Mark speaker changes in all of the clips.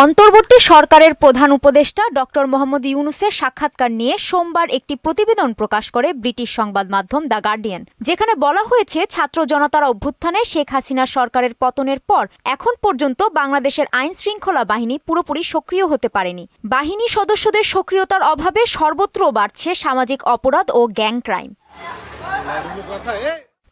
Speaker 1: অন্তর্বর্তী সরকারের প্রধান উপদেষ্টা ডক্টর মোহাম্মদ ইউনূসের সাক্ষাৎকার নিয়ে সোমবার একটি প্রতিবেদন প্রকাশ করে ব্রিটিশ সংবাদ মাধ্যম দ্য গার্ডিয়ান, যেখানে বলা হয়েছে ছাত্র জনতার অভ্যুত্থানে শেখ হাসিনা সরকারের পতনের পর এখন পর্যন্ত বাংলাদেশের আইন শৃঙ্খলা বাহিনী পুরোপুরি সক্রিয় হতে পারেনি। বাহিনী সদস্যদের সক্রিয়তার অভাবে সর্বত্র বাড়ছে সামাজিক অপরাধ ও গ্যাং ক্রাইম।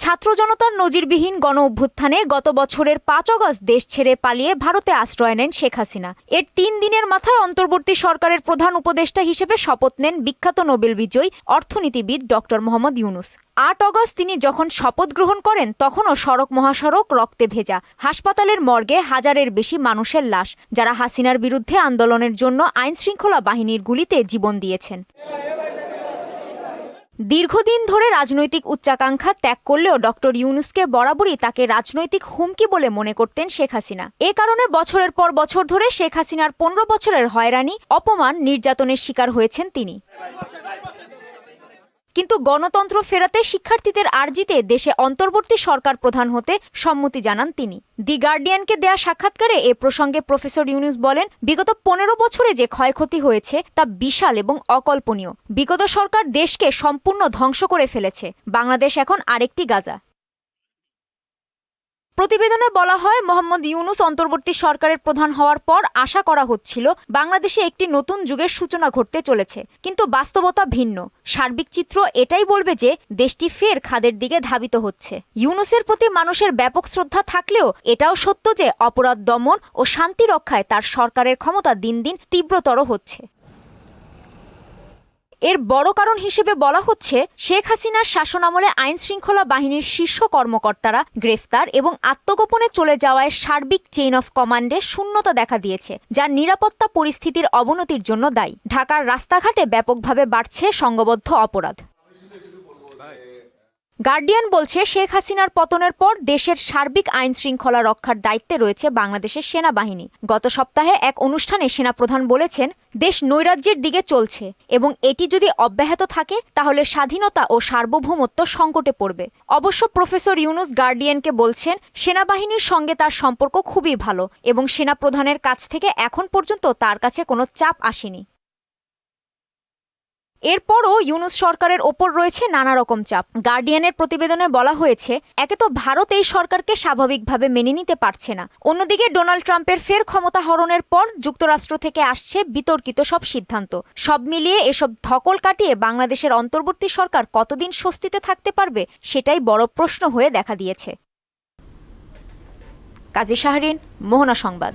Speaker 1: ছাত্র জনতার নজিরবিহীন গণ অভ্যুত্থানে গত বছরের ৫ আগস্ট দেশ ছেড়ে পালিয়ে ভারতে আশ্রয় নেন শেখ হাসিনা। এর ৩ দিনের মাথায় অন্তর্বর্তী সরকারের প্রধান উপদেষ্টা হিসেবে শপথ নেন বিখ্যাত নোবেল বিজয়ী অর্থনীতিবিদ ডক্টর মোহাম্মদ ইউনূস। ৮ আগস্ট তিনি যখন শপথ গ্রহণ করেন তখনও সড়ক মহাসড়ক রক্তে ভেজা, হাসপাতালের মর্গে হাজারের বেশি মানুষের লাশ, যারা হাসিনার বিরুদ্ধে আন্দোলনের জন্য আইনশৃঙ্খলা বাহিনীর গুলিতে জীবন দিয়েছেন। দীর্ঘদিন ধরে রাজনৈতিক উচ্চাকাঙ্ক্ষা ত্যাগ করলেও ডক্টর ইউনূসকে বরাবরই তাকে রাজনৈতিক হুমকি বলে মনে করতেন শেখ হাসিনা। এ কারণে বছরের পর বছর ধরে শেখ হাসিনার ১৫ বছরের হয়রানি, অপমান, নির্যাতনের শিকার হয়েছেন তিনি। কিন্তু গণতন্ত্র ফেরাতে শিক্ষার্থীদের আর্জিতে দেশে অন্তর্বর্তী সরকার প্রধান হতে সম্মতি জানান তিনি। দি গার্ডিয়ানকে দেয়া সাক্ষাৎকারে এ প্রসঙ্গে প্রফেসর ইউনূস বলেন, বিগত ১৫ বছরে যে ক্ষয়ক্ষতি হয়েছে তা বিশাল এবং অকল্পনীয়। বিগত সরকার দেশকে সম্পূর্ণ ধ্বংস করে ফেলেছে। বাংলাদেশ এখন আরেকটি গাজা। প্রতিবেদনে বলা হয়, মোহাম্মদ ইউনূস অন্তর্বর্তী সরকারের প্রধান হওয়ার পর আশা করা হচ্ছিল বাংলাদেশে একটি নতুন যুগের সূচনা ঘটতে চলেছে, কিন্তু বাস্তবতা ভিন্ন। সার্বিক চিত্র এটাই বলবে যে দেশটি ফের খাদের দিকে ধাবিত হচ্ছে। ইউনূসের প্রতি মানুষের ব্যাপক শ্রদ্ধা থাকলেও এটাও সত্য যে অপরাধ দমন ও শান্তি রক্ষায় তার সরকারের ক্ষমতা দিন দিন তীব্রতর হচ্ছে। এর বড় কারণ হিসেবে বলা হচ্ছে, শেখ হাসিনার শাসনামলে আইন শৃঙ্খলা বাহিনীর শীর্ষ কর্মকর্তারা গ্রেফতার এবং আত্মগোপনে চলে যাওয়ায় সার্বিক চেইন অফ কমান্ডে শূন্যতা দেখা দিয়েছে, যা নিরাপত্তা পরিস্থিতির অবনতির জন্য দায়ী। ঢাকার রাস্তাঘাটে ব্যাপকভাবে বাড়ছে সংঘবদ্ধ অপরাধ। গার্ডিয়ান বলছে, শেখ হাসিনার পতনের পর দেশের সার্বিক আইন শৃঙ্খলা রক্ষার দায়িত্বে রয়েছে বাংলাদেশের সেনাবাহিনী। গত সপ্তাহে এক অনুষ্ঠানে সেনাপ্রধান বলেছেন, দেশ নৈরাজ্যের দিকে চলছে এবং এটি যদি অব্যাহত থাকে তাহলে স্বাধীনতা ও সার্বভৌমত্ব সংকটে পড়বে। অবশ্য প্রফেসর ইউনূস গার্ডিয়ানকে বলছেন, সেনাবাহিনীর সঙ্গে তার সম্পর্ক খুবই ভালো এবং সেনাপ্রধানের কাছ থেকে এখন পর্যন্ত তার কাছে কোনো চাপ আসেনি। এরপরও ইউনূস সরকারের ওপর রয়েছে নানা রকম চাপ। গার্ডিয়ানের প্রতিবেদনে বলা হয়েছে, একে তো ভারত এই সরকারকে স্বাভাবিকভাবে মেনে নিতে পারছে না, অন্যদিকে ডোনাল্ড ট্রাম্পের ফের ক্ষমতা হরণের পর যুক্তরাষ্ট্র থেকে আসছে বিতর্কিত সব সিদ্ধান্ত। সব মিলিয়ে এসব ধকল কাটিয়ে বাংলাদেশের অন্তর্বর্তী সরকার কতদিন স্বস্তিতে থাকতে পারবে সেটাই বড় প্রশ্ন হয়ে দেখা দিয়েছে। কাজী শাহরিন, মোহনা সংবাদ।